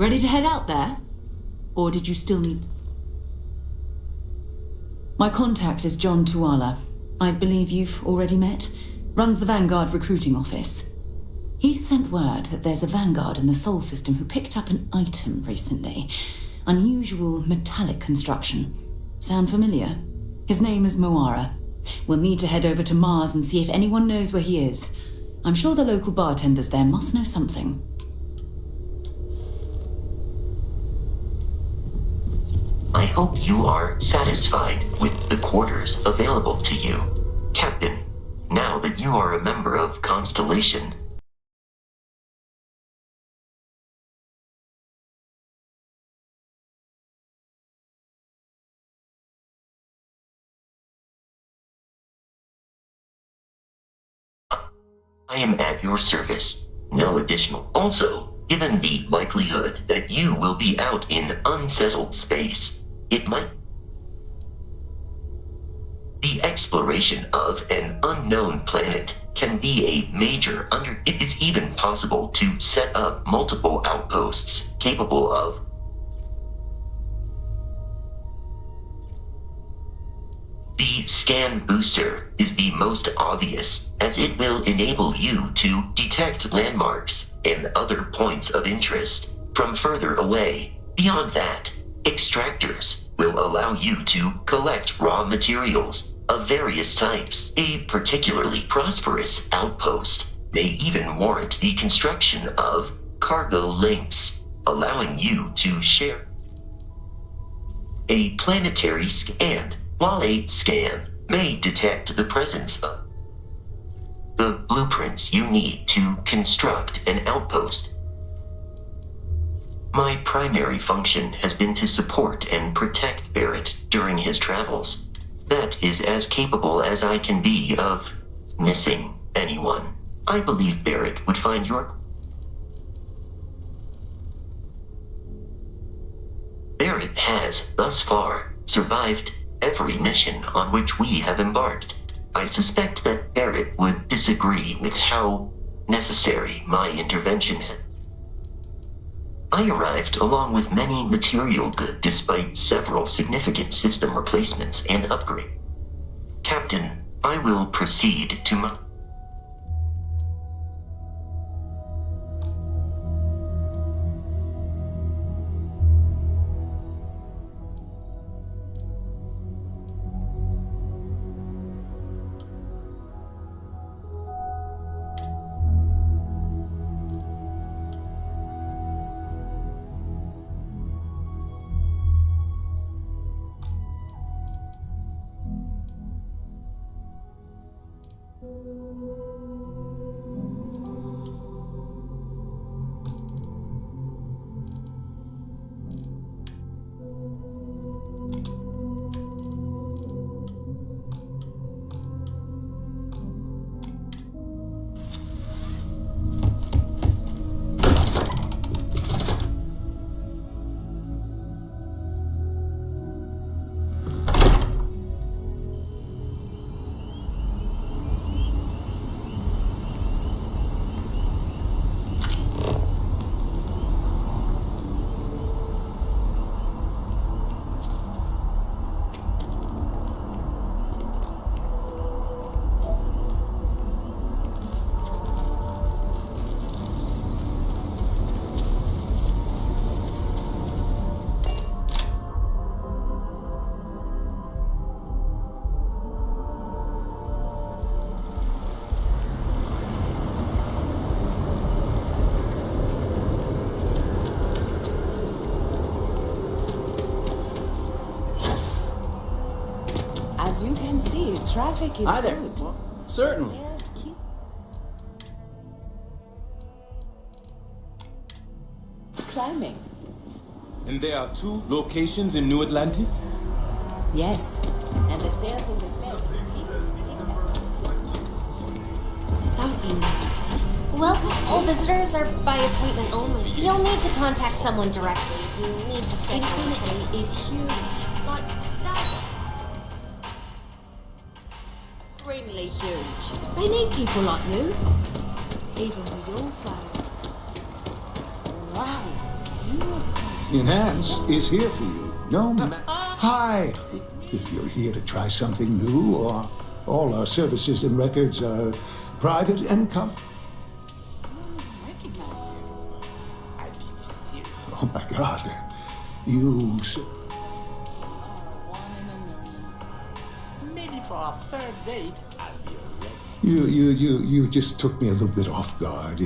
Ready to head out there? Or did you still need... My contact is John Tuala. I believe you've already met. Runs the Vanguard recruiting office. He sent word that there's a Vanguard in the Sol system who picked up an item recently. Unusual metallic construction. Sound familiar? His name is Moara. We'll need to head over to Mars and see if anyone knows where he is. I'm sure the local bartenders there must know something. I hope you are satisfied with the quarters available to you, Captain. Now that you are a member of Constellation, I am at your service. No additional. Also, given the likelihood that you will be out in unsettled space, it might... The exploration of an unknown planet can be a major It is even possible to set up multiple outposts capable of... The scan booster is the most obvious, as it will enable you to detect landmarks and other points of interest from further away. Beyond that, extractors will allow you to collect raw materials of various types. A particularly prosperous outpost may even warrant the construction of cargo links, allowing you to share a planetary scan. While a scan may detect the presence of the blueprints you need to construct an outpost, my primary function has been to support and protect Barrett during his travels. That is as capable as I can be of missing anyone. I believe Barrett would find your... Barrett has, thus far, survived every mission on which we have embarked. I suspect that Barrett would disagree with how necessary my intervention had. I arrived along with many material goods despite several significant system replacements and upgrades. Captain, I will proceed to my... As you can see, traffic is Hi there. good. Well, certainly. Sales keep climbing. And there are 2 locations in New Atlantis? Yes, and the sales in the fest don't be nice. Well, all visitors are by appointment only. You'll need to contact someone directly if you need to schedule an appointment. Infinity is huge. Like that. Extremely huge. They need people like you. Even with your plans. Wow. Enhance is here for you. No Hi! If you're here to try something new, or all our services and records are private and Oh my God. You... Maybe for our third date, I'll be ready. You just took me a little bit off guard.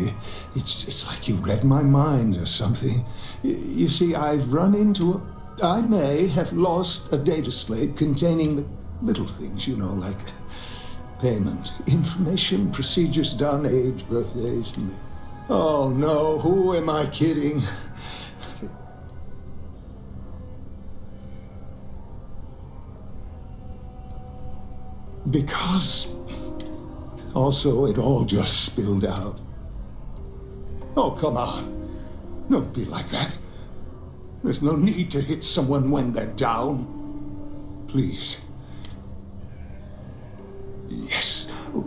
It's like you read my mind or something. You see, I've run into I may have lost a data slate containing the little things, like payment, information, procedures done, age, birthdays. Oh no, who am I kidding? Because also it all just spilled out. Oh, come on. Don't be like that. There's no need to hit someone when they're down. Please. Yes. Oh,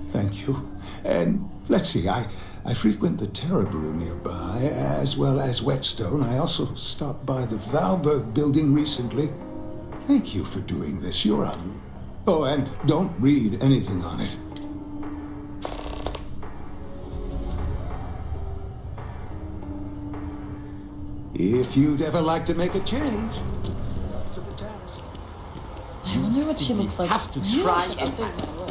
thank you. And let's see, I frequent the Terror Brew nearby, as well as Whetstone. I also stopped by the Valberg building recently. Thank you for doing this. You're on. Oh, and don't read anything on it. If you'd ever like to make a change, up to the task. I wonder what she looks like. Have to Maybe I try should it. update my look.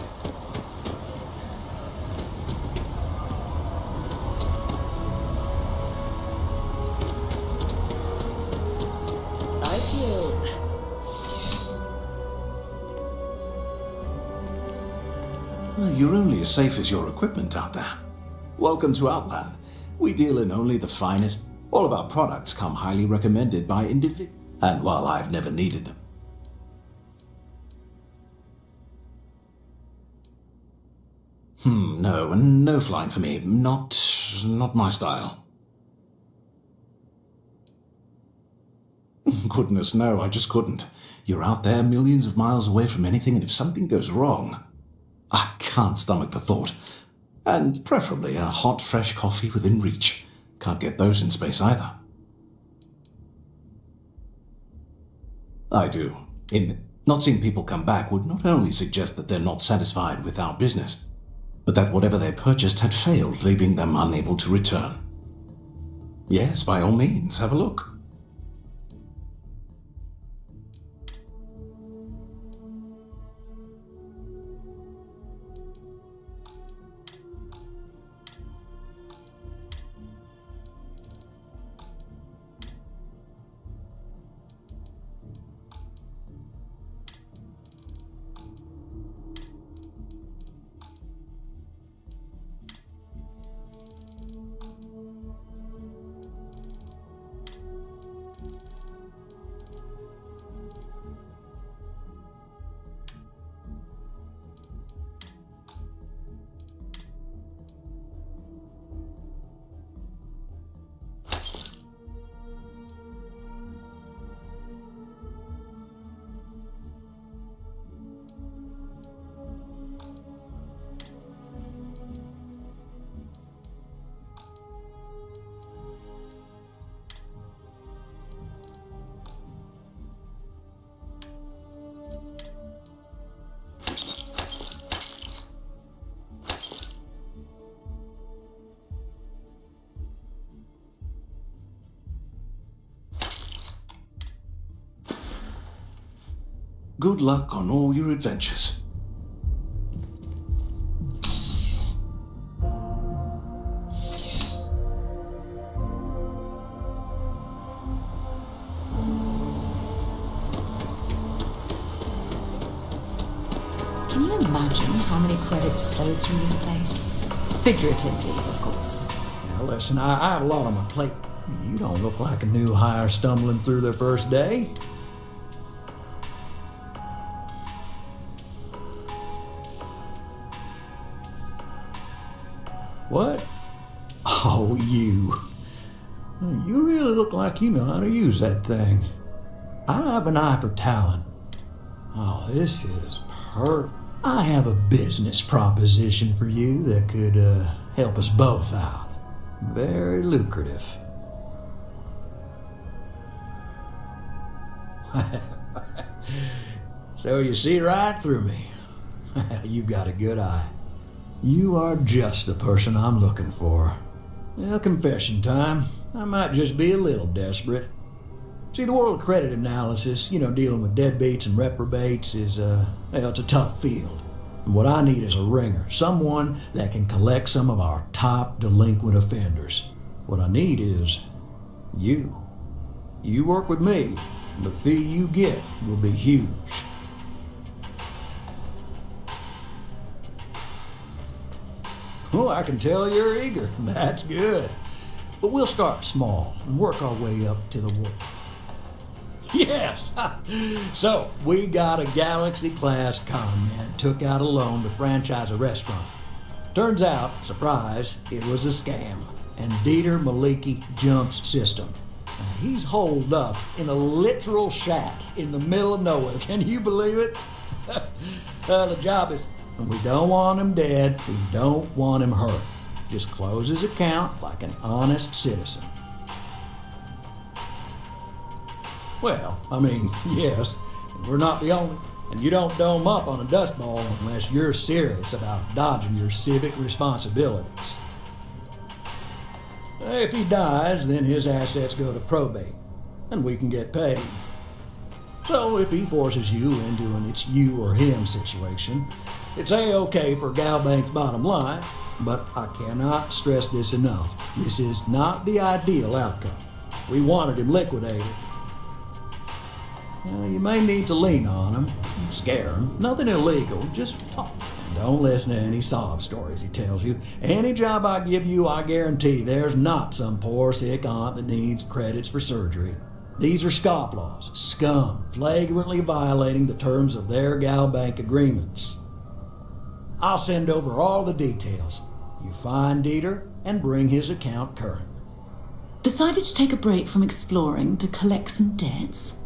Starfield. Well, you're only as safe as your equipment out there. Welcome to Outland. We deal in only the finest. All of our products come highly recommended by individuals. And while I've never needed them. No flying for me. Not my style. Goodness, no, I just couldn't. You're out there millions of miles away from anything, and if something goes wrong, I can't stomach the thought. And preferably a hot, fresh coffee within reach. Can't get those in space either. I do. Not seeing people come back would not only suggest that they're not satisfied with our business, but that whatever they purchased had failed, leaving them unable to return. Yes, by all means, have a look. Good luck on all your adventures. Can you imagine how many credits flow through this place? Figuratively, of course. Now listen, I have a lot on my plate. You don't look like a new hire stumbling through their first day. What? Oh, you. You really look like you know how to use that thing. I have an eye for talent. Oh, this is perfect. I have a business proposition for you that could help us both out. Very lucrative. So you see right through me. You've got a good eye. You are just the person I'm looking for. Well, confession time. I might just be a little desperate. See, the world credit analysis, dealing with deadbeats and reprobates is, it's a tough field. And what I need is a ringer, someone that can collect some of our top delinquent offenders. What I need is you. You work with me, and the fee you get will be huge. Oh, I can tell you're eager. That's good. But we'll start small and work our way up to the world. Yes! So, we got a Galaxy-class con man took out a loan to franchise a restaurant. Turns out, surprise, it was a scam. And Dieter Maliki Jump's system. Now, he's holed up in a literal shack in the middle of nowhere. Can you believe it? The job is, and we don't want him dead, we don't want him hurt. Just close his account like an honest citizen. Well, yes, we're not the only. And you don't dome up on a dust ball unless you're serious about dodging your civic responsibilities. If he dies, then his assets go to probate, and we can get paid. So if he forces you into an it's you or him situation, it's A-okay for Galbank's bottom line, but I cannot stress this enough. This is not the ideal outcome. We wanted him liquidated. Well, you may need to lean on him, scare him. Nothing illegal, just talk. And don't listen to any sob stories he tells you. Any job I give you, I guarantee there's not some poor sick aunt that needs credits for surgery. These are scofflaws, scum, flagrantly violating the terms of their Galbank agreements. I'll send over all the details. You find Dieter and bring his account current. Decided to take a break from exploring to collect some debts?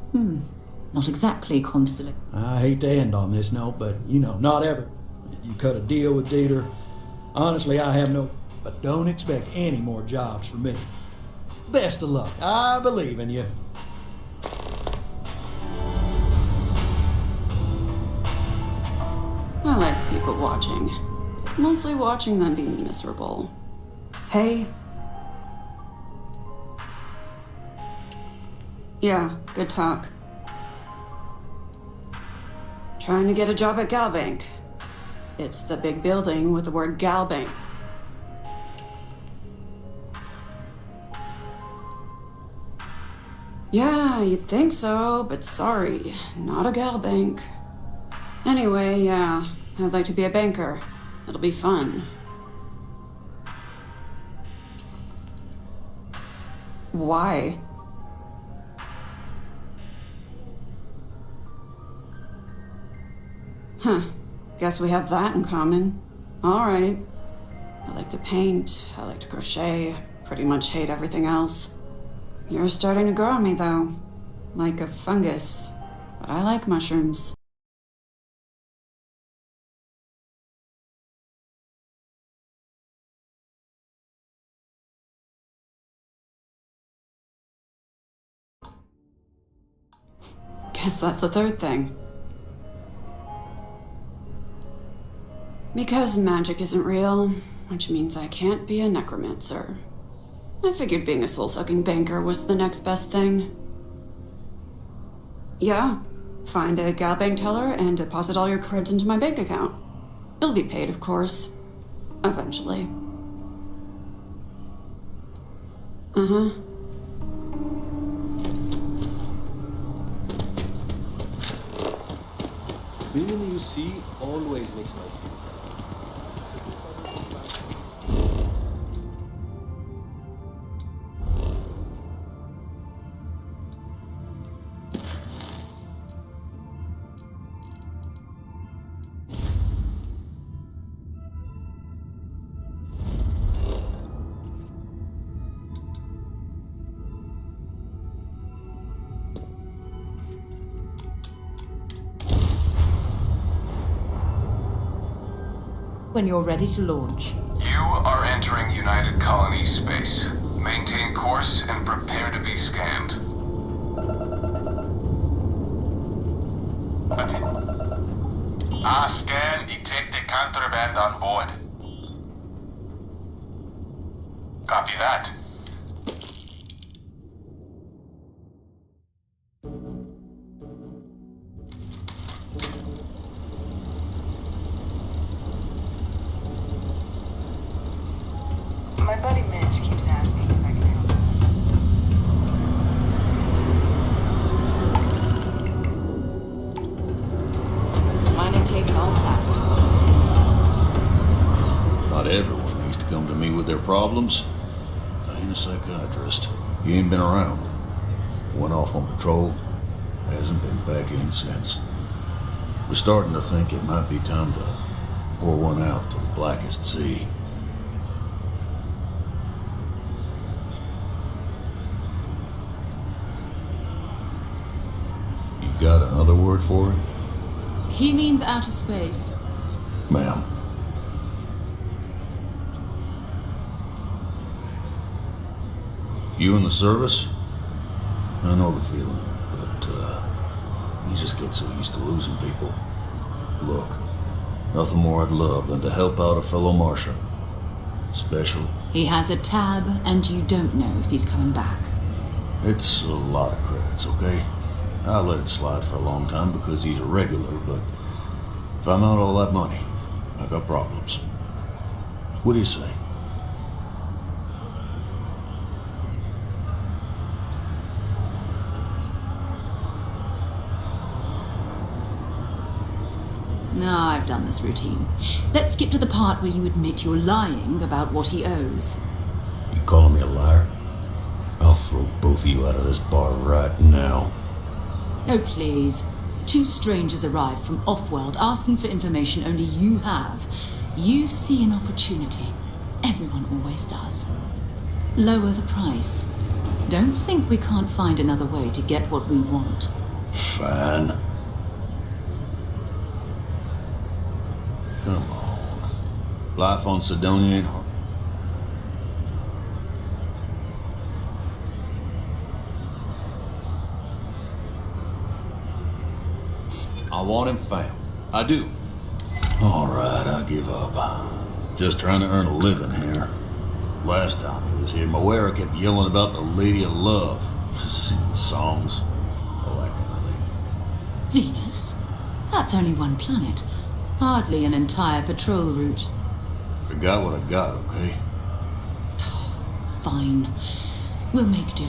Not exactly constantly. I hate to end on this note, but not ever. You cut a deal with Dieter. Honestly, I have no, but don't expect any more jobs from me. Best of luck. I believe in you. I like people watching. Mostly watching them be miserable. Hey. Yeah, good talk. Trying to get a job at Galbank. It's the big building with the word Galbank. Yeah, you'd think so, but sorry, not a Galbank. Anyway, yeah, I'd like to be a banker. It'll be fun. Why? Huh. Guess we have that in common. Alright. I like to paint, I like to crochet, pretty much hate everything else. You're starting to grow on me, though. Like a fungus. But I like mushrooms. Guess that's the third thing. Because magic isn't real, which means I can't be a necromancer. I figured being a soul-sucking banker was the next best thing. Yeah, find a Galbank teller and deposit all your creds into my bank account. It'll be paid, of course. Eventually. Uh-huh. Being in the UC always makes my skin crawl. When you're ready to launch. You are entering United Colony space. Maintain course and prepare to be scanned. Scan detected contraband on board. Copy that. My buddy Mitch keeps asking if I can help him. Mine takes all taps. Not everyone needs to come to me with their problems. I ain't a psychiatrist. You ain't been around. Went off on patrol. Hasn't been back in since. We're starting to think it might be time to pour one out to the blackest sea. You got another word for it? He means outer space. Ma'am. You in the service? I know the feeling, but you just get so used to losing people. Look, nothing more I'd love than to help out a fellow Martian. Especially. He has a tab, and you don't know if he's coming back. It's a lot of credits, okay? I let it slide for a long time because he's a regular, but if I'm out all that money, I got problems. What do you say? No, I've done this routine. Let's skip to the part where you admit you're lying about what he owes. You calling me a liar? I'll throw both of you out of this bar right now. Oh, please. Two strangers arrive from off-world asking for information only you have. You see an opportunity. Everyone always does. Lower the price. Don't think we can't find another way to get what we want. Fine. Come on. Life on Sidonia ain't hard. I want him found. I do. All right, I give up. Just trying to earn a living here. Last time he was here, Moira kept yelling about the Lady of Love. Just singing songs. All that kind of thing. Venus? That's only one planet. Hardly an entire patrol route. I got what I got, okay? Fine. We'll make do.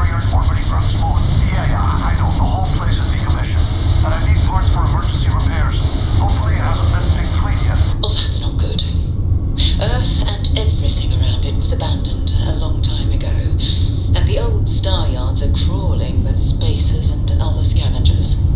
Staryaard's orbiting Earth's moon. Yeah, I know. The whole place is decommissioned. And I need parts for emergency repairs. Hopefully it hasn't been picked clean yet. Well, that's not good. Earth and everything around it was abandoned a long time ago, and the old star yards are crawling with spacers and other scavengers.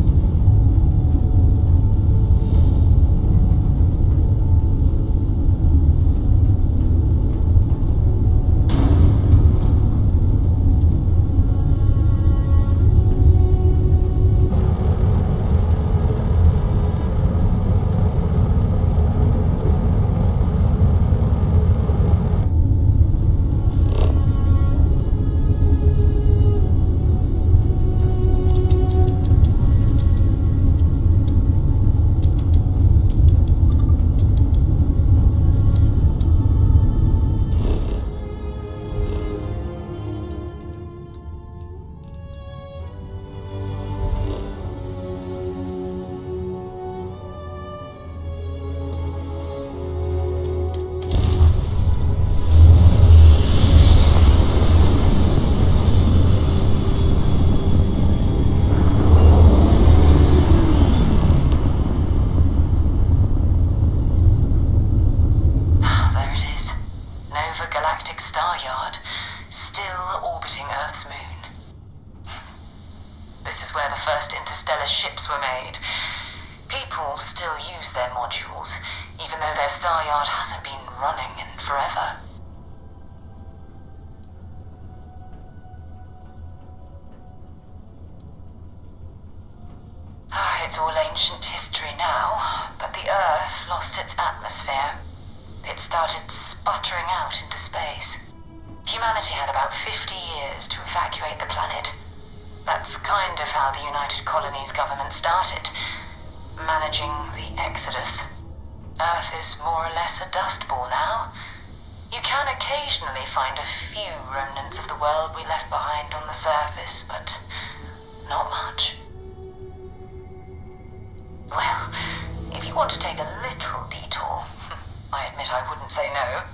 It's all ancient history now, but the Earth lost its atmosphere. It started sputtering out into space. Humanity had about 50 years to evacuate the planet. That's kind of how the United Colonies government started, managing the exodus. Earth is more or less a dust ball now. You can occasionally find a few remnants of the world we left behind on the surface, but not much. Well, if you want to take a little detour, I admit I wouldn't say no.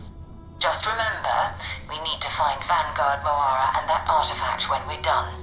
Just remember, we need to find Vanguard Moara and that artifact when we're done.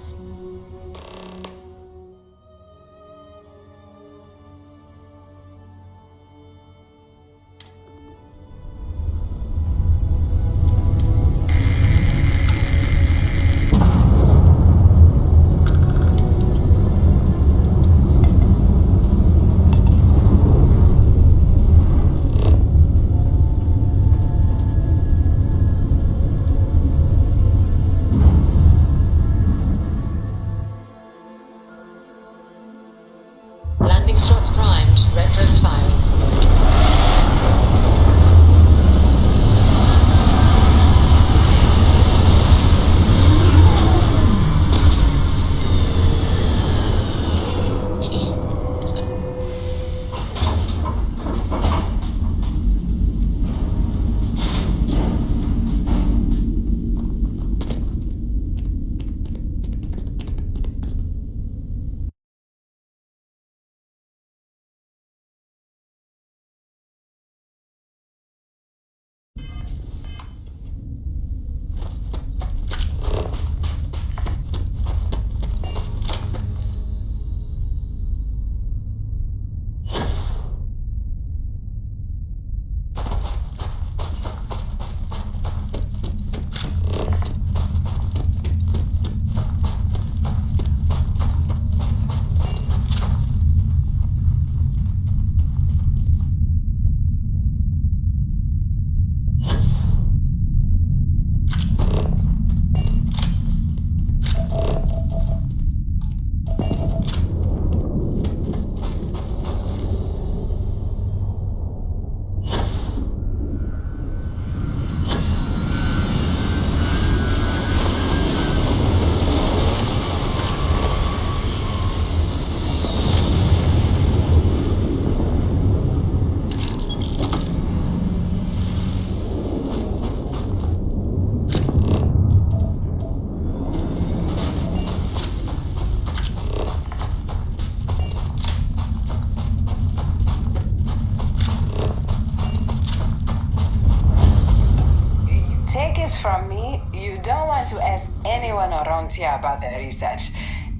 piece from me, you don't want to ask anyone around here about the research.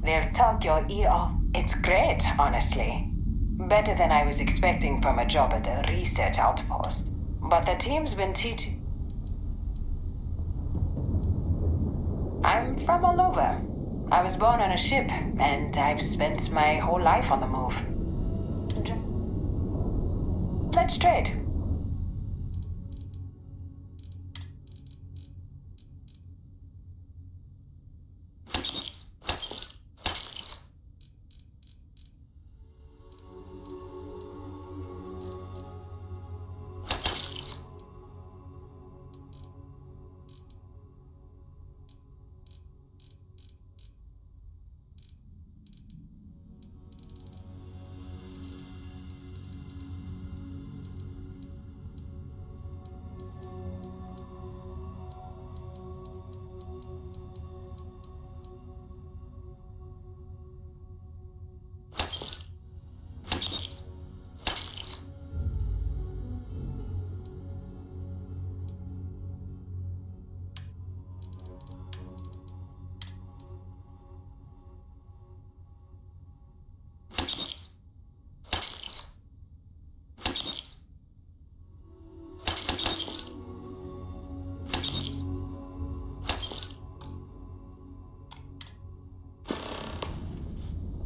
They'll talk your ear off. It's great, honestly. Better than I was expecting from a job at a research outpost. But the team's been teaching. I'm from all over. I was born on a ship, and I've spent my whole life on the move. Let's trade.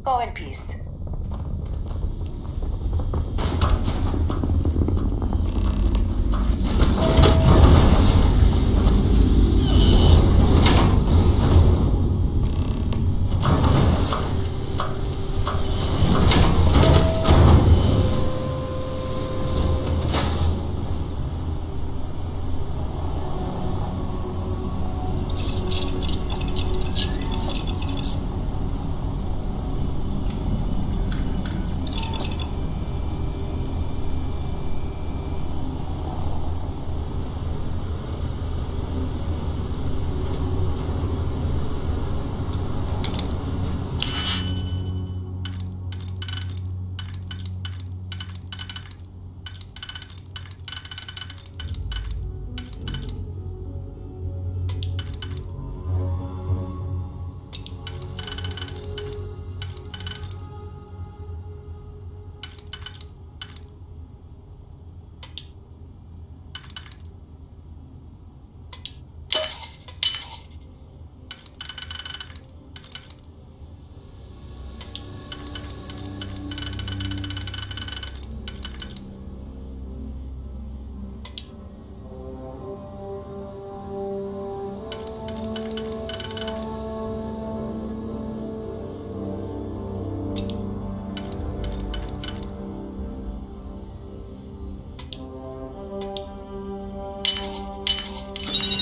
Go in peace.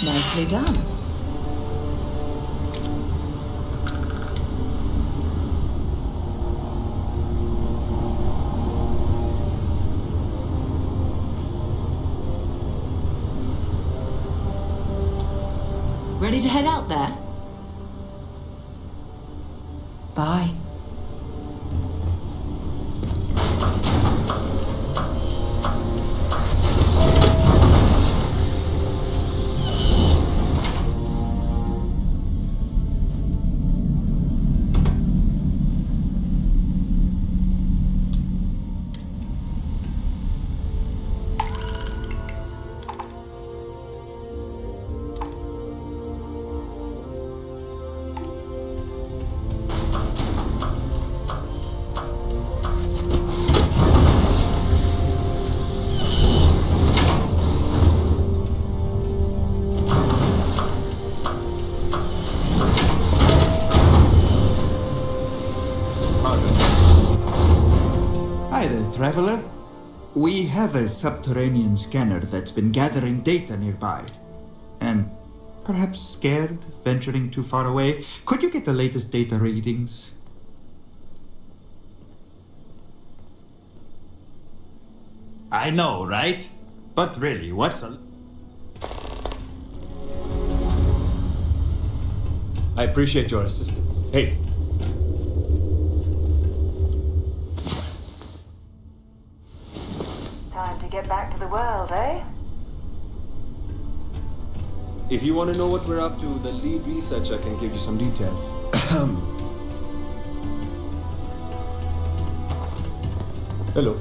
Nicely done. Ready to head out there? Bye. Hi there, traveler. We have a subterranean scanner that's been gathering data nearby. And perhaps scared, venturing too far away. Could you get the latest data readings? I know, right? But really, what's a... I appreciate your assistance. Hey. Time to get back to the world, eh? If you want to know what we're up to, the lead researcher can give you some details. Hello.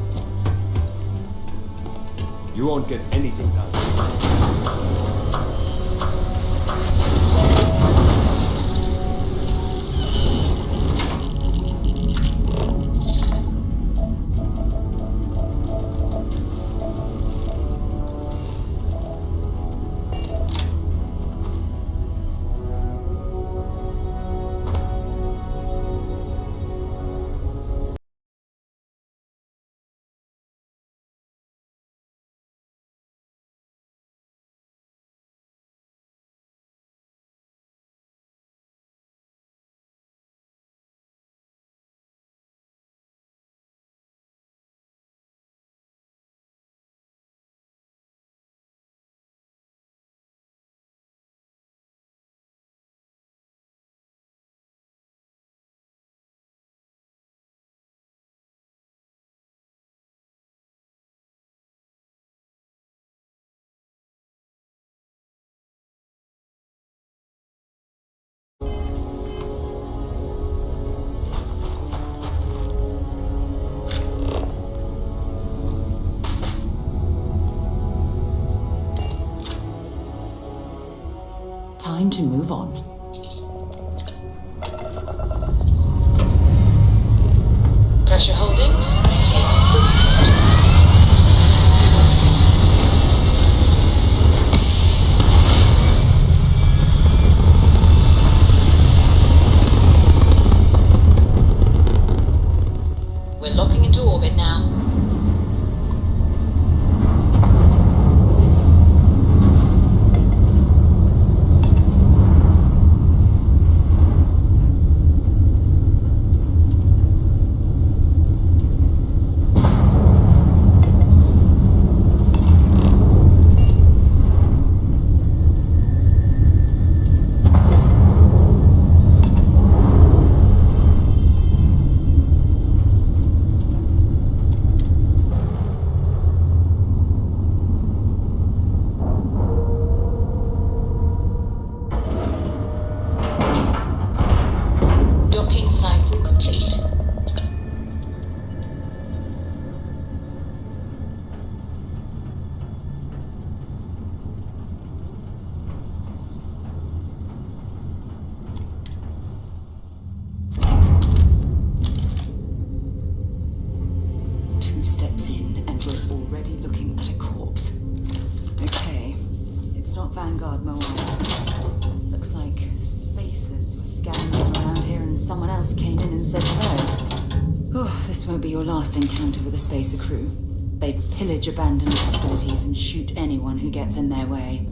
You won't get anything done. Time to move on. Pressure holding. Take cruise control. We're locking into orbit now. Docking cycle complete. Two steps in, and we're already looking at a corpse. Okay, it's not Vanguard Moai. Looks like spacers were scanning around here and someone else came in and said hello. Oh, this won't be your last encounter with a spacer crew. They pillage abandoned facilities and shoot anyone who gets in their way.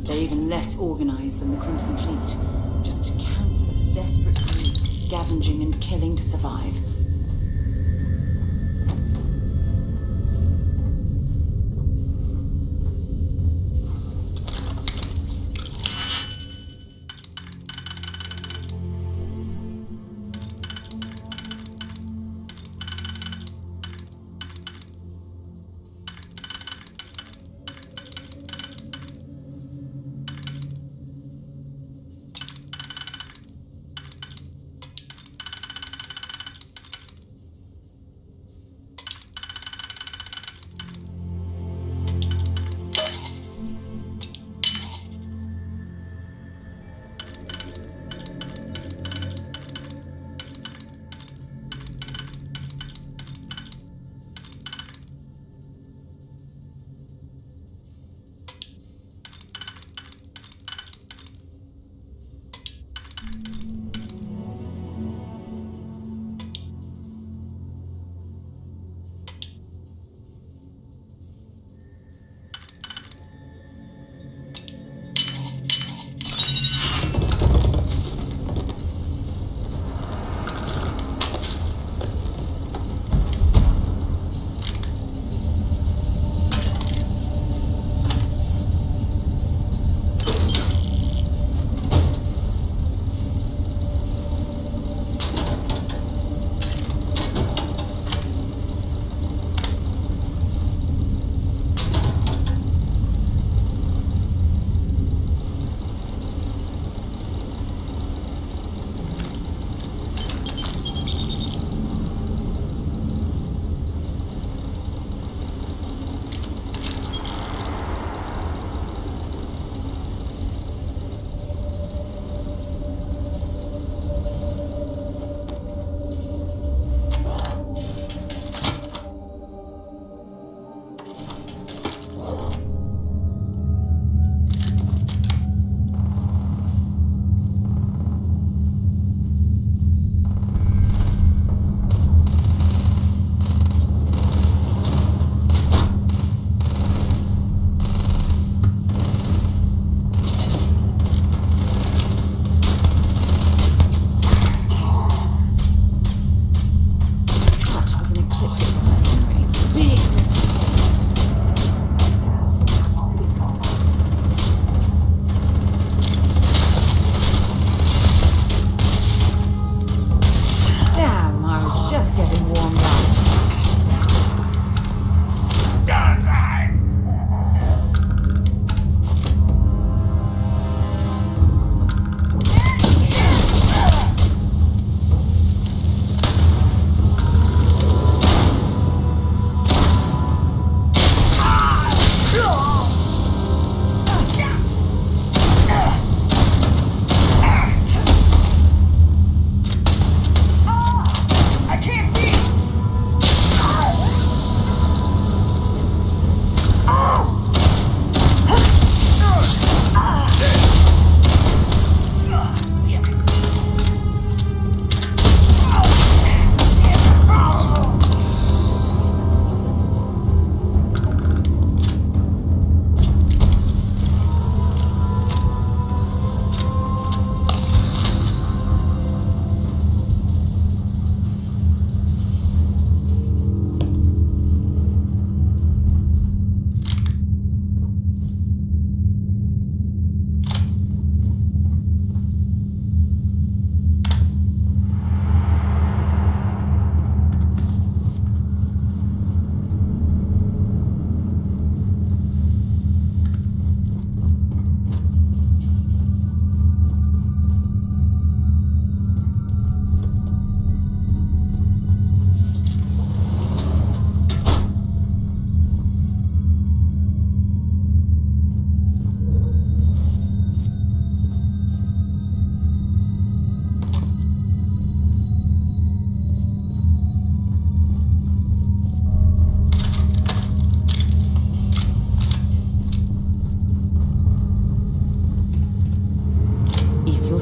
They're even less organized than the Crimson Fleet. Just countless desperate groups scavenging and killing to survive.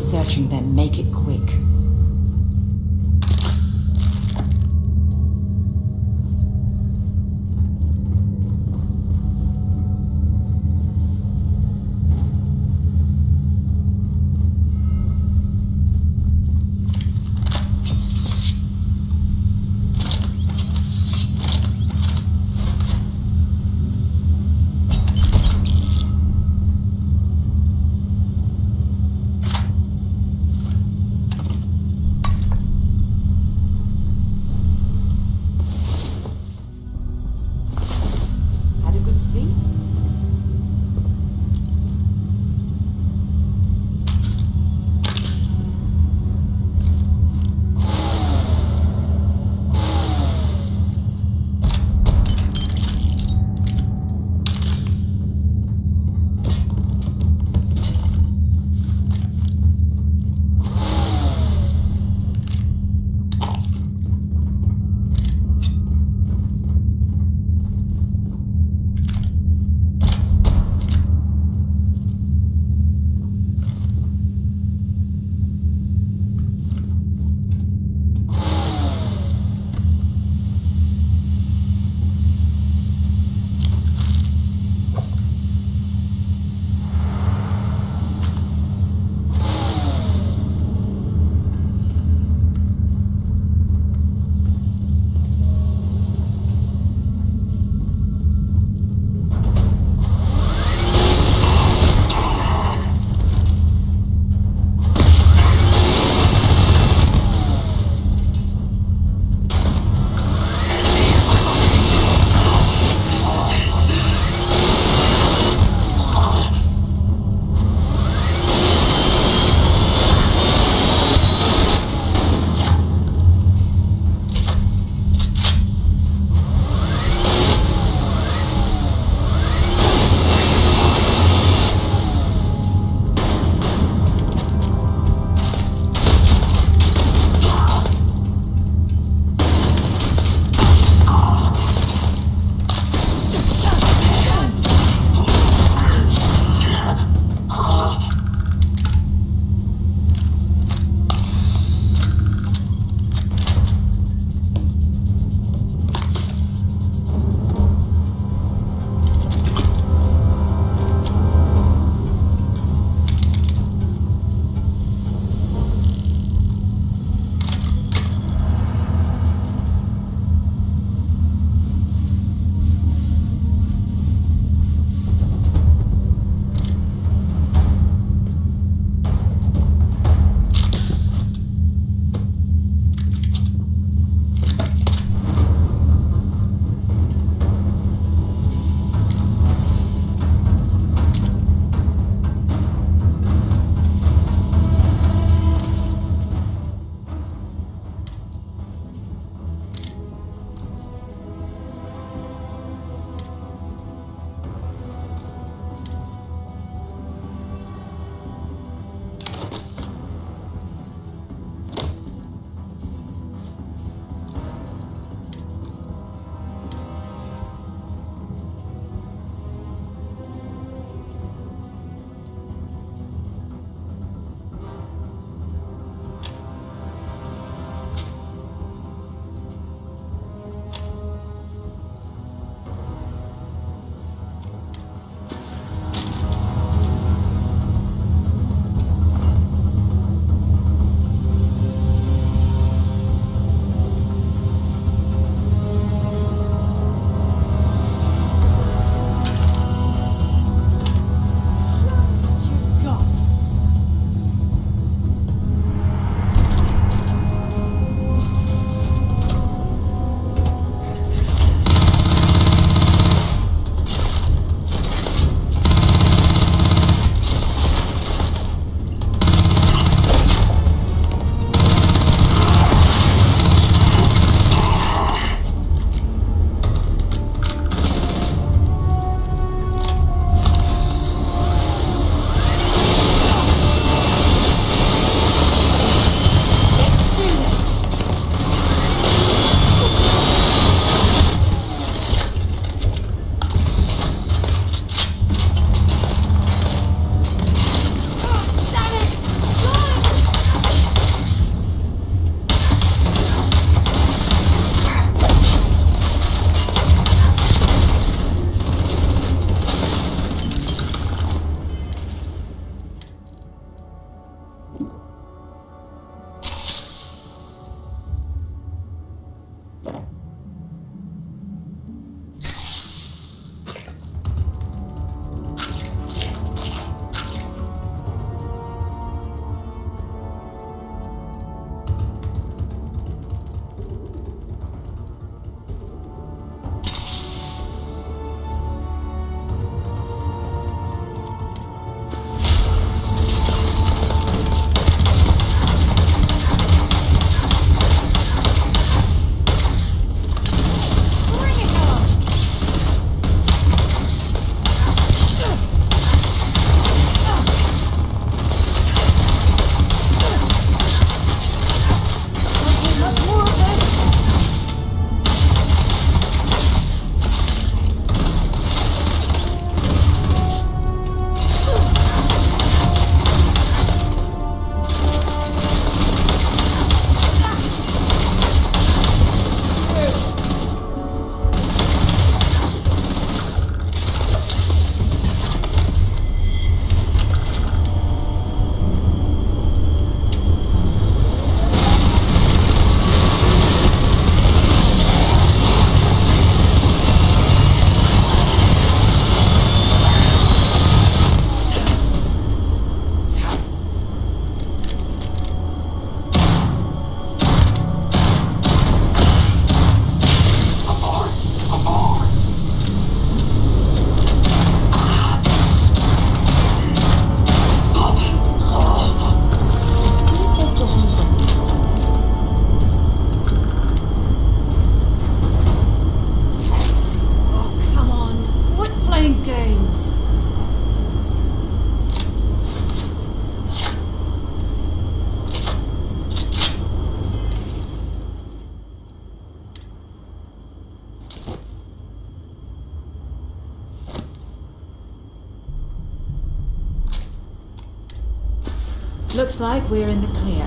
searching them, make it quick. Looks like we're in the clear.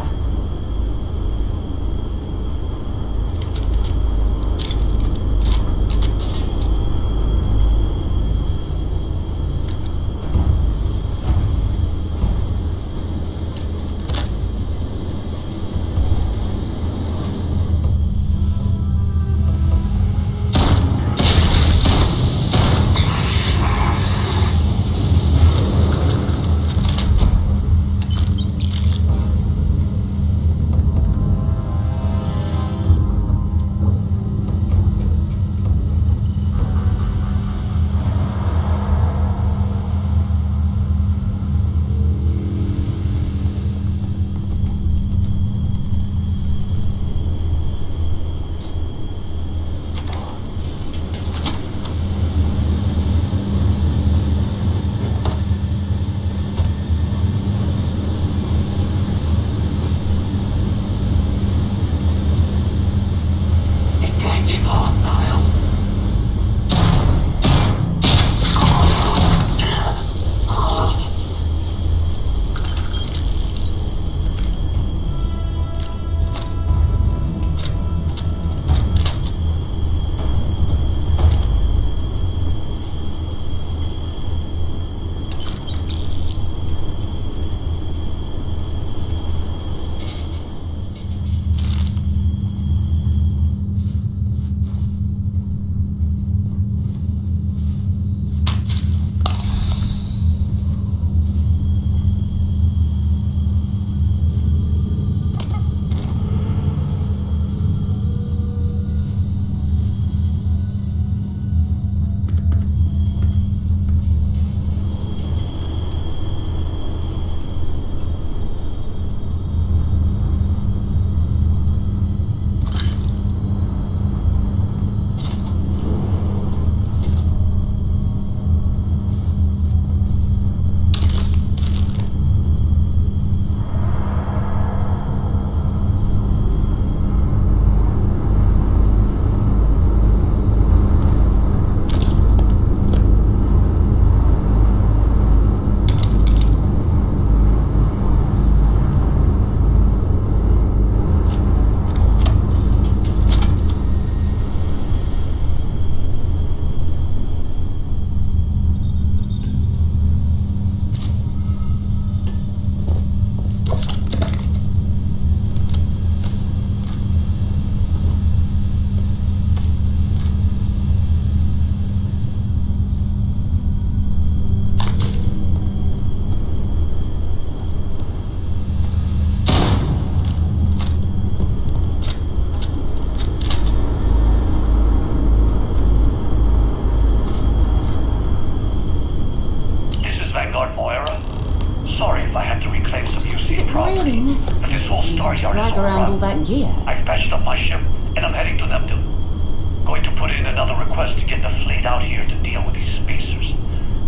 really necessary for you to drag around all that gear. I've patched up my ship, and I'm heading to them too. Going to put in another request to get the fleet out here to deal with these spacers.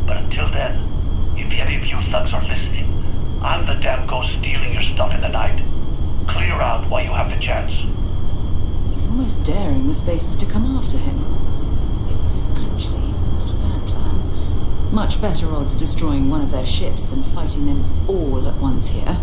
But until then, if any of you thugs are listening, I'm the damn ghost stealing your stuff in the night. Clear out while you have the chance. He's almost daring the spacers to come after him. It's actually not a bad plan. Much better odds destroying one of their ships than fighting them all at once here.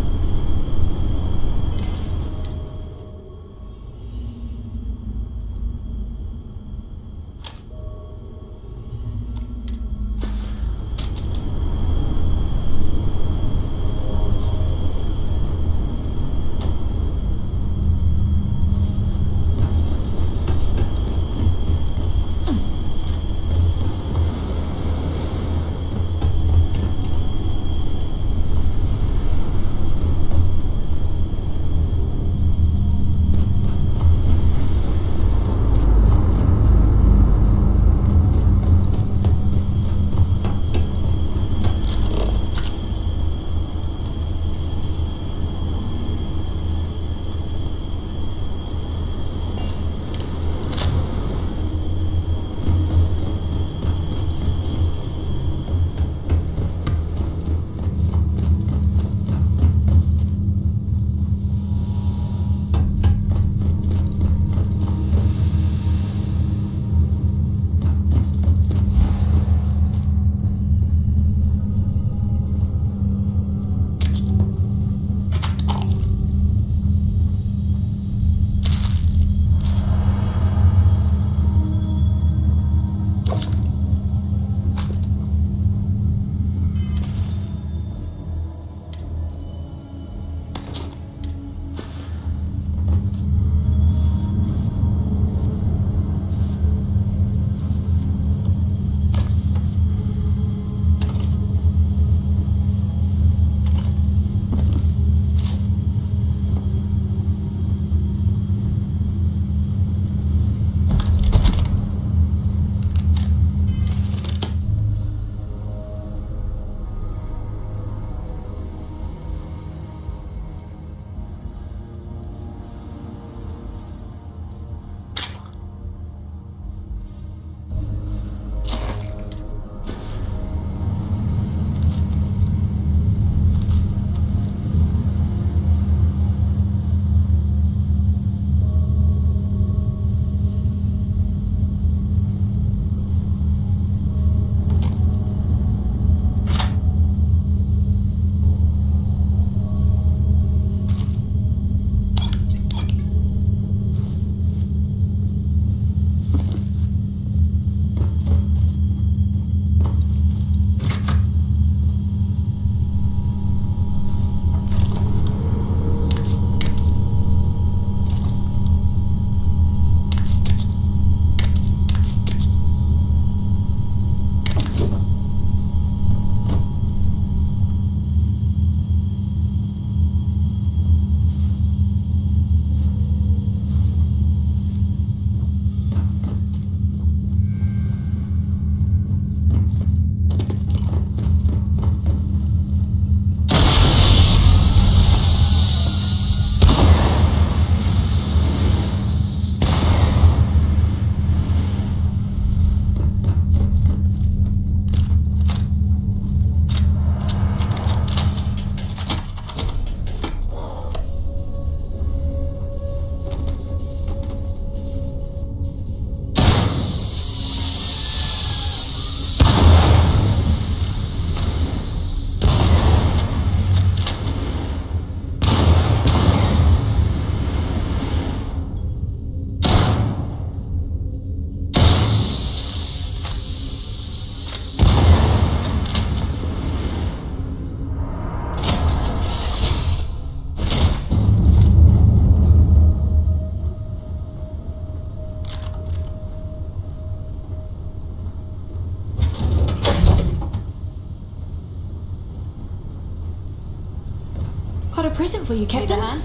a present for you, Captain. Need a hand?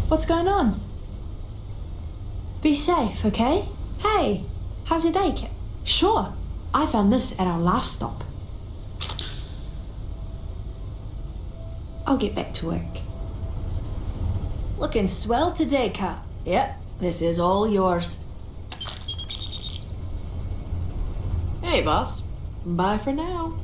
What's going on? Be safe, okay? Hey, how's your day, Cap? Sure. I found this at our last stop. I'll get back to work. Looking swell today, Cap. Yep, this is all yours. Hey, boss. Bye for now.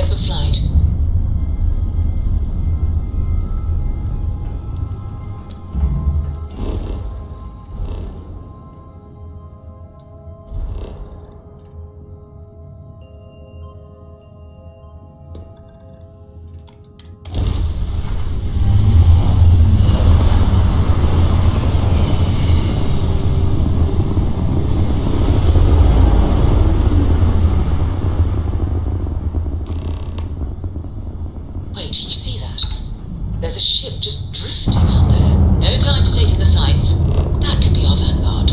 clear for flight. Wait, you see that? There's a ship just drifting out there. No time to take in the sights. That could be our vanguard.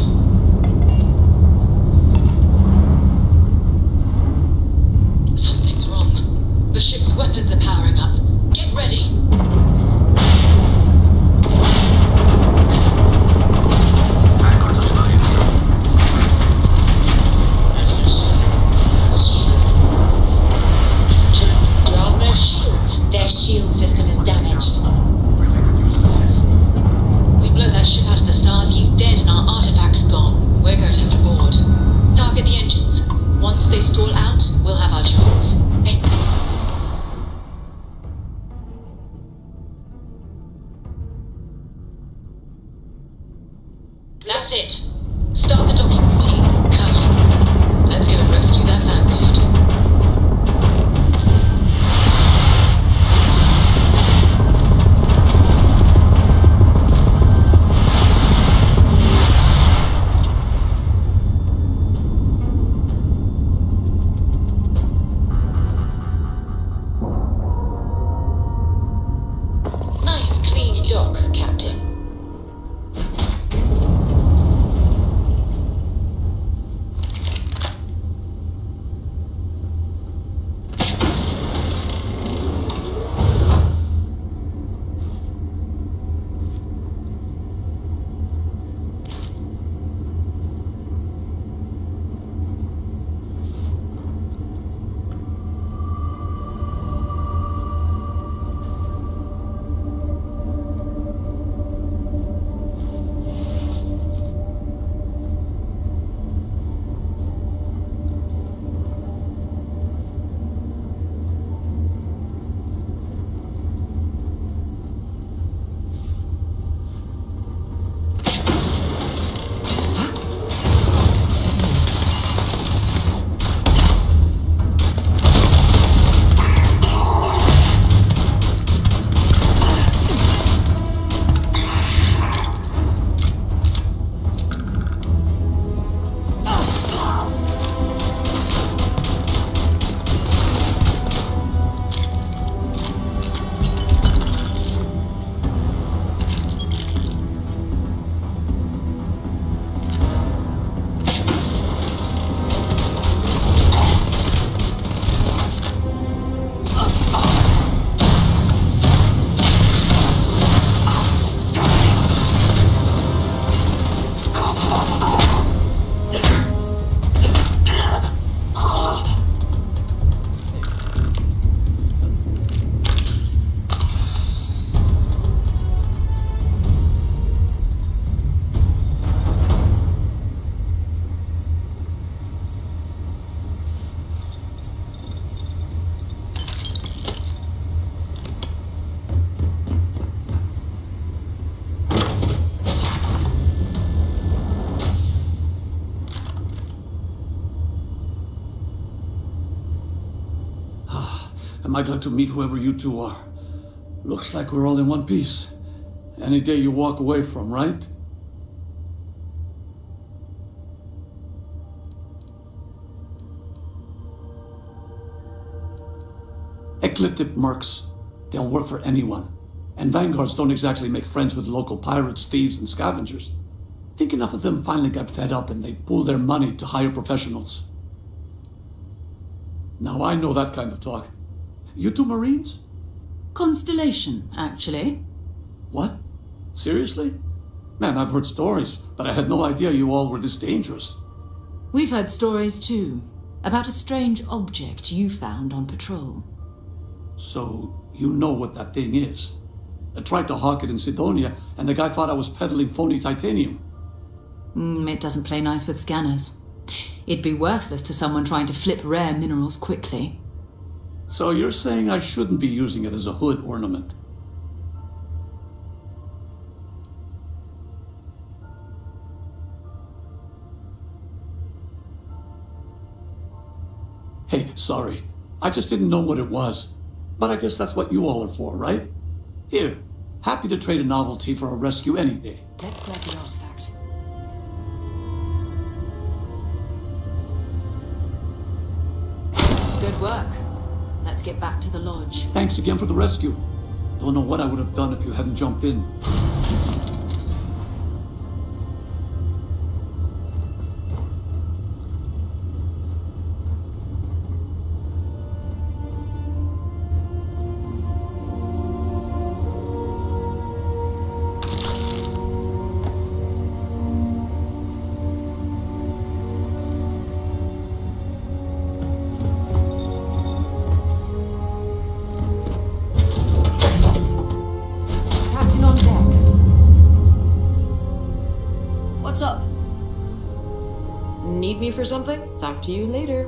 Something's wrong. The ship's weapons are powering up. Get ready. Their shield system is damaged. We blow that ship out of the stars, he's dead and our artifact's gone. We're going to have to board. Target the engines. Once they stall out, we'll have our chance. Hey. That's it. Start the docking routine. Come on. Let's go rescue that vanguard. Nice clean dock, Captain. Am I glad to meet whoever you two are? Looks like we're all in one piece. Any day you walk away from, right? Ecliptic mercs. They'll work for anyone. And vanguards don't exactly make friends with local pirates, thieves, and scavengers. I think enough of them finally got fed up and they pool their money to hire professionals. Now I know that kind of talk. You two Marines? Constellation, actually. What? Seriously? Man, I've heard stories, but I had no idea you all were this dangerous. We've heard stories too, about a strange object you found on patrol. So, you know what that thing is? I tried to hawk it in Sidonia, and the guy thought I was peddling phony titanium. It doesn't play nice with scanners. It'd be worthless to someone trying to flip rare minerals quickly. So you're saying I shouldn't be using it as a hood ornament? Hey, sorry. I just didn't know what it was. But I guess that's what you all are for, right? Here, happy to trade a novelty for a rescue any day. Let's grab the artifact. Good work. Let's get back to the lodge. Thanks again for the rescue. Don't know what I would have done if you hadn't jumped in. Captain on deck. What's up? Need me for something? Talk to you later.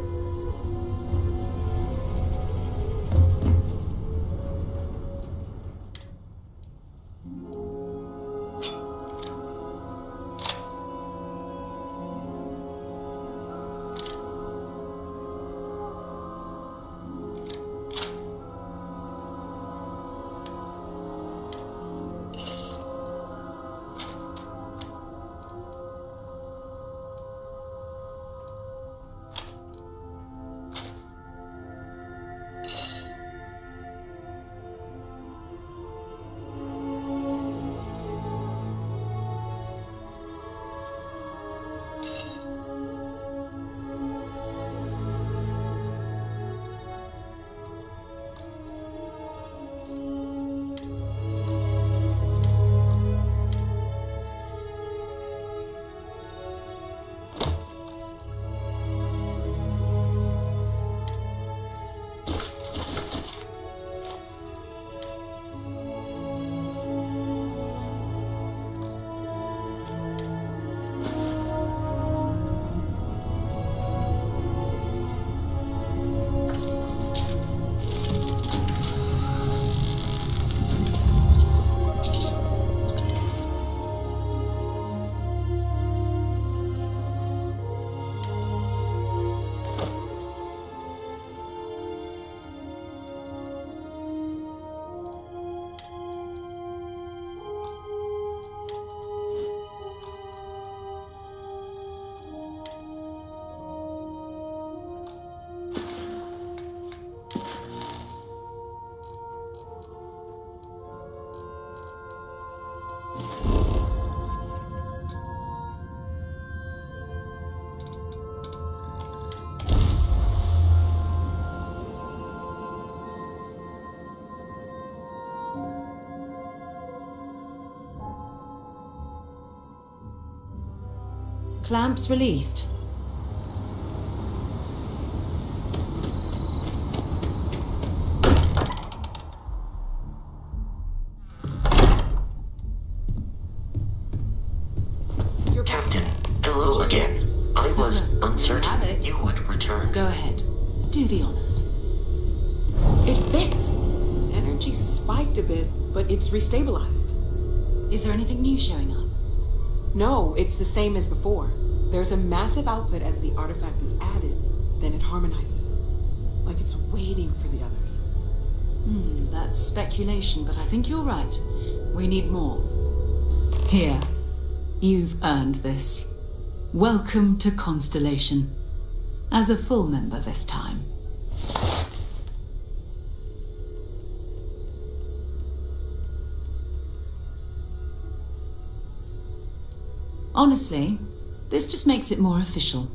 Clamps released. Captain, hello again. I was uncertain you would return. Go ahead. Do the honors. It fits. Energy spiked a bit, but it's restabilized. Is there anything new showing up? No, it's the same as before. There's a massive output as the artifact is added, then it harmonizes. Like it's waiting for the others. That's speculation, but I think you're right. We need more. Here. You've earned this. Welcome to Constellation. As a full member this time. Honestly, this just makes it more official.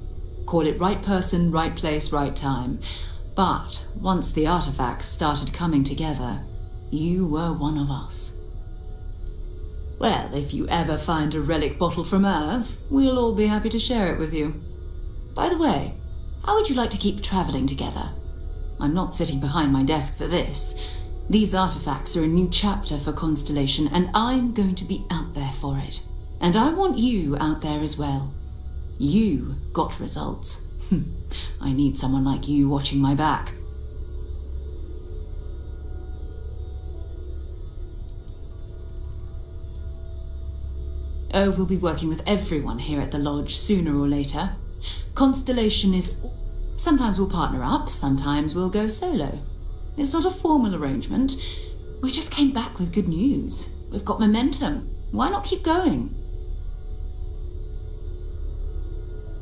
Call it right person, right place, right time. But once the artifacts started coming together, you were one of us. Well, if you ever find a relic bottle from Earth, we'll all be happy to share it with you. By the way, how would you like to keep traveling together? I'm not sitting behind my desk for this. These artifacts are a new chapter for Constellation, and I'm going to be out there for it. And I want you out there as well. You got results. I need someone like you watching my back. CEO will be working with everyone here at the lodge sooner or later. Constellation is... Sometimes we'll partner up, sometimes we'll go solo. It's not a formal arrangement. We just came back with good news. We've got momentum. Why not keep going?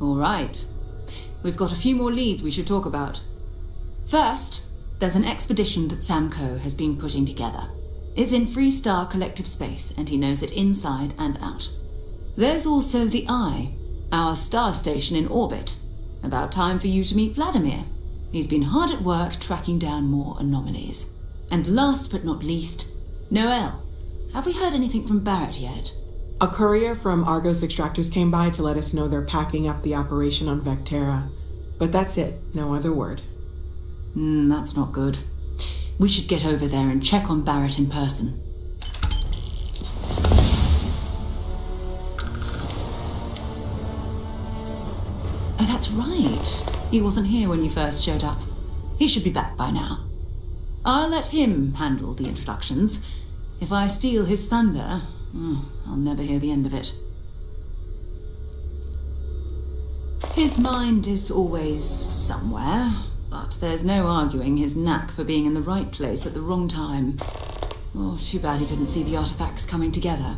All right. We've got a few more leads we should talk about. First, there's an expedition that Samco has been putting together. It's in Freestar Collective Space, and he knows it inside and out. There's also the Eye, our star station in orbit. About time for you to meet Vladimir. He's been hard at work tracking down more anomalies. And last but not least, Noel. Have we heard anything from Barrett yet? A courier from Argos Extractors came by to let us know they're packing up the operation on Vectera. But that's it, no other word. That's not good. We should get over there and check on Barrett in person. Oh, that's right. He wasn't here when you first showed up. He should be back by now. I'll let him handle the introductions. If I steal his thunder, I'll never hear the end of it. His mind is always somewhere, but there's no arguing his knack for being in the right place at the wrong time. Oh, too bad he couldn't see the artifacts coming together.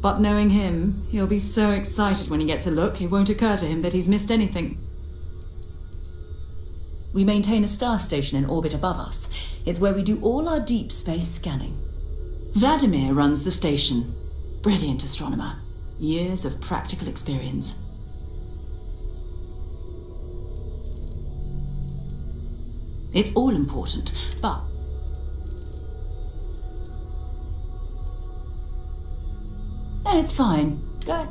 But knowing him, he'll be so excited when he gets a look, it won't occur to him that he's missed anything. We maintain a star station in orbit above us. It's where we do all our deep space scanning. Vladimir runs the station. Brilliant astronomer. Years of practical experience. It's all important, but... No, it's fine. Go ahead.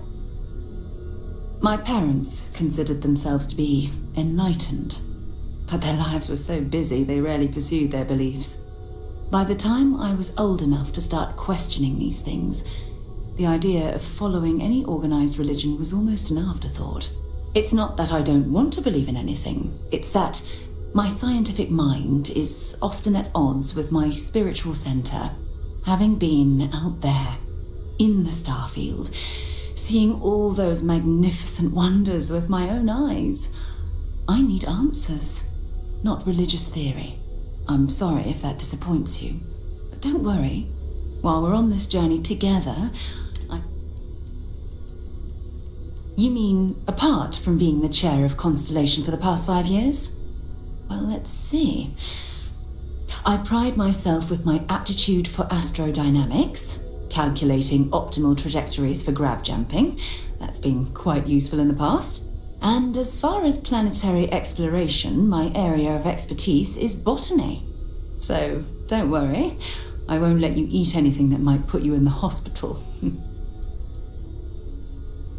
My parents considered themselves to be enlightened, but their lives were so busy they rarely pursued their beliefs. By the time I was old enough to start questioning these things, the idea of following any organized religion was almost an afterthought. It's not that I don't want to believe in anything, it's that my scientific mind is often at odds with my spiritual center. Having been out there, in the Starfield, seeing all those magnificent wonders with my own eyes, I need answers, not religious theory. I'm sorry if that disappoints you, but don't worry. While we're on this journey together, You mean apart from being the chair of Constellation for the past 5 years? Well, let's see. I pride myself with my aptitude for astrodynamics, calculating optimal trajectories for grav jumping. That's been quite useful in the past. And as far as planetary exploration, my area of expertise is botany. So don't worry, I won't let you eat anything that might put you in the hospital.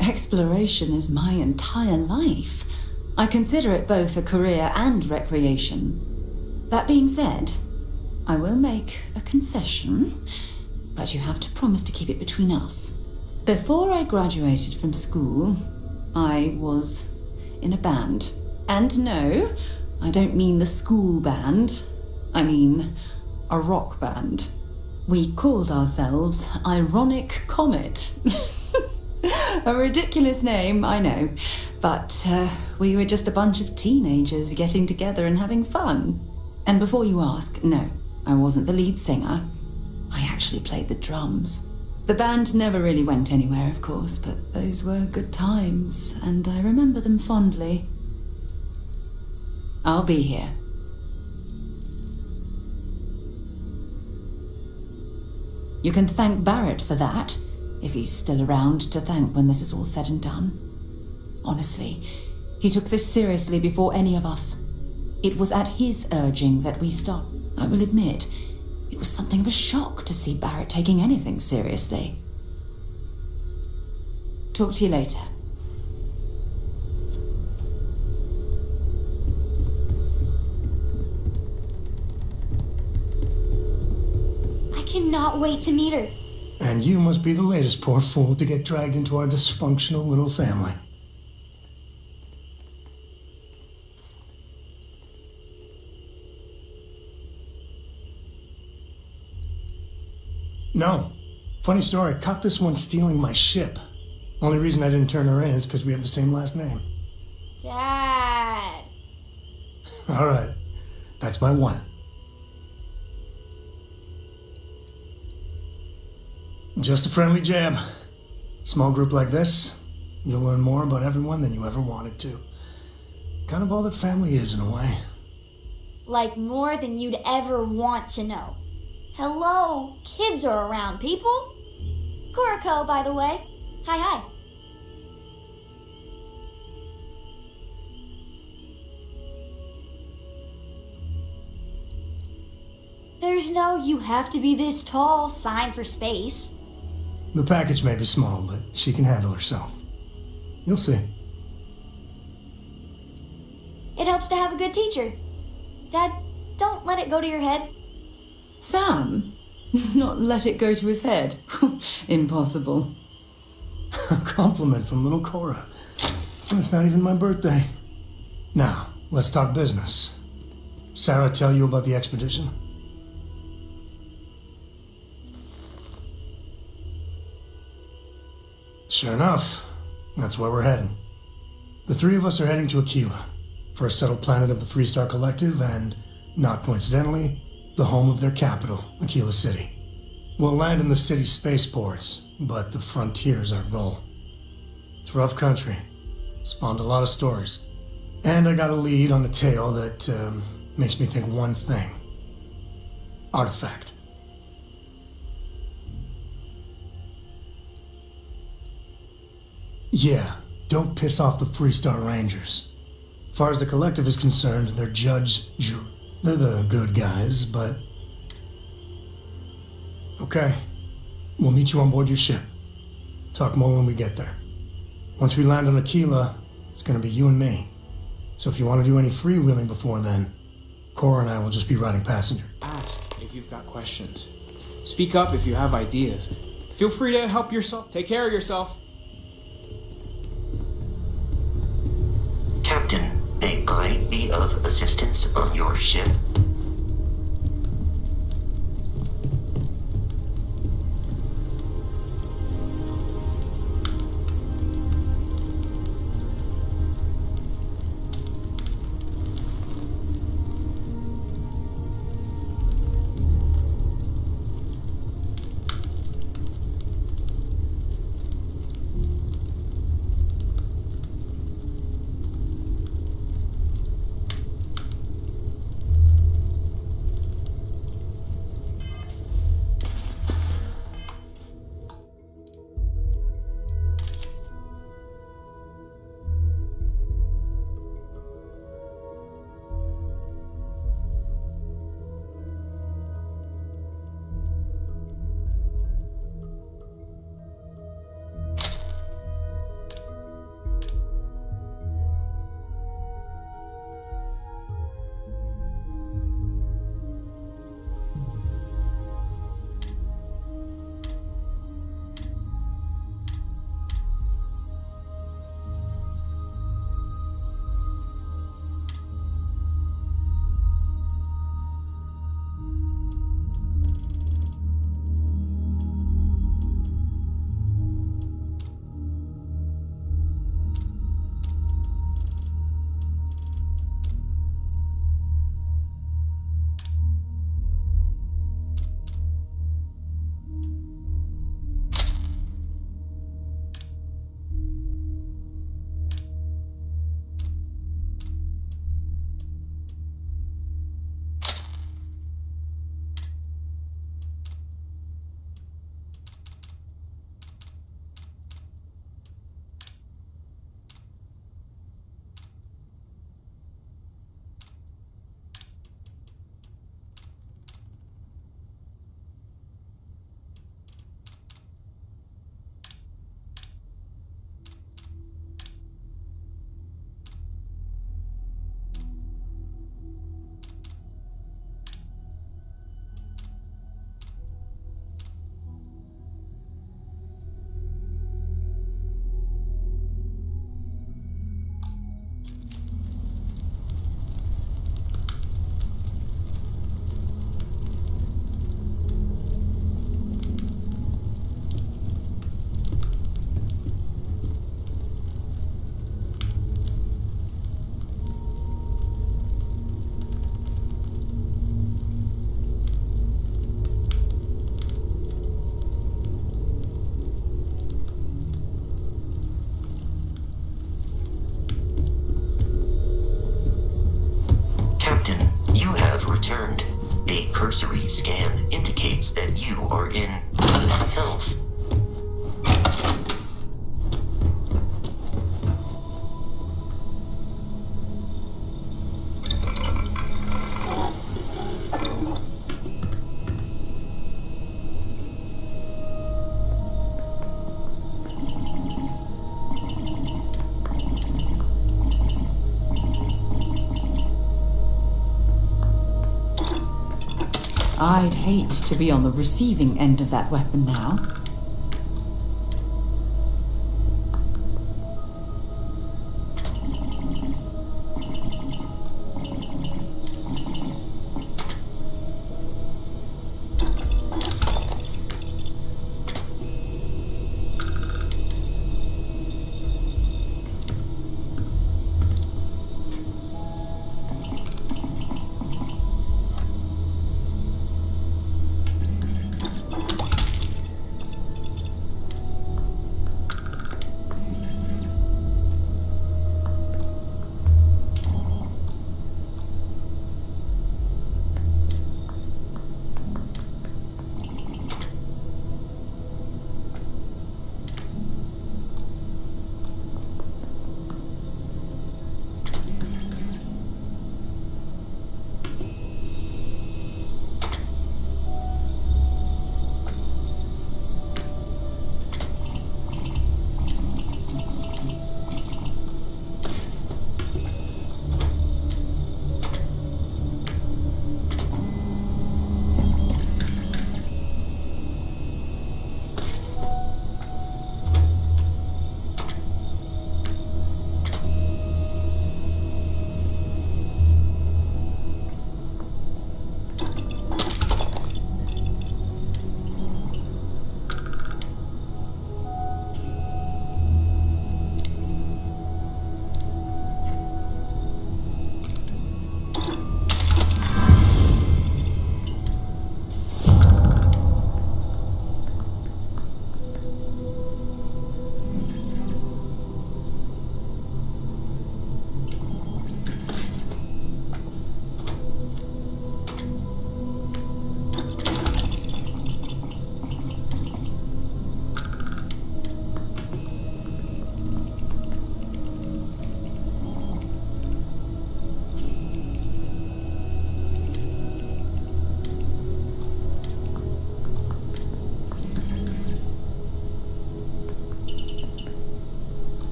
Exploration is my entire life. I consider it both a career and recreation. That being said, I will make a confession, but you have to promise to keep it between us. Before I graduated from school, I was in a band. And no, I don't mean the school band. I mean a rock band. We called ourselves Ironic Comet. A ridiculous name, I know. But we were just a bunch of teenagers getting together and having fun. And before you ask, no, I wasn't the lead singer. I actually played the drums. The band never really went anywhere, of course, but those were good times, and I remember them fondly. I'll be here. You can thank Barrett for that, if he's still around to thank when this is all said and done. Honestly, he took this seriously before any of us. It was at his urging that we stopped. I will admit, it was something of a shock to see Barrett taking anything seriously. Talk to you later. I cannot wait to meet her. And you must be the latest poor fool to get dragged into our dysfunctional little family. No. Funny story, caught this one stealing my ship. Only reason I didn't turn her in is because we have the same last name. Dad. All right. That's my one. Just a friendly jab. Small group like this, you'll learn more about everyone than you ever wanted to. Kind of all that family is in a way. Like more than you'd ever want to know. Hello, kids are around, people. Kuriko, by the way. Hi. There's no "you have to be this tall" sign for space. The package may be small, but she can handle herself. You'll see. It helps to have a good teacher. Dad, don't let it go to your head. Sam? Not let it go to his head? Impossible. A compliment from little Cora. It's not even my birthday. Now, let's talk business. Sarah tell you about the expedition? Sure enough, that's where we're heading. The three of us are heading to Aquila, for a settled planet of the Freestar Collective and, not coincidentally, the home of their capital, Aquila City. We'll land in the city's spaceports, but the frontier's our goal. It's rough country. Spawned a lot of stories. And I got a lead on a tale that makes me think one thing. Artifact. Yeah, don't piss off the Freestar Rangers. As far as the Collective is concerned, they're they're the good guys, but... Okay. We'll meet you on board your ship. Talk more when we get there. Once we land on Aquila, it's gonna be you and me. So if you want to do any freewheeling before then, Cora and I will just be riding passenger. Ask if you've got questions. Speak up if you have ideas. Feel free to help yourself. Take care of yourself. Captain, may I be of assistance on your ship? cursory scan indicates that you are in good health. I'd hate to be on the receiving end of that weapon now.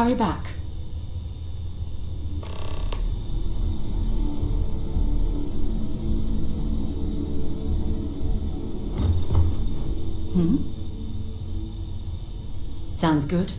Hurry back. Sounds good.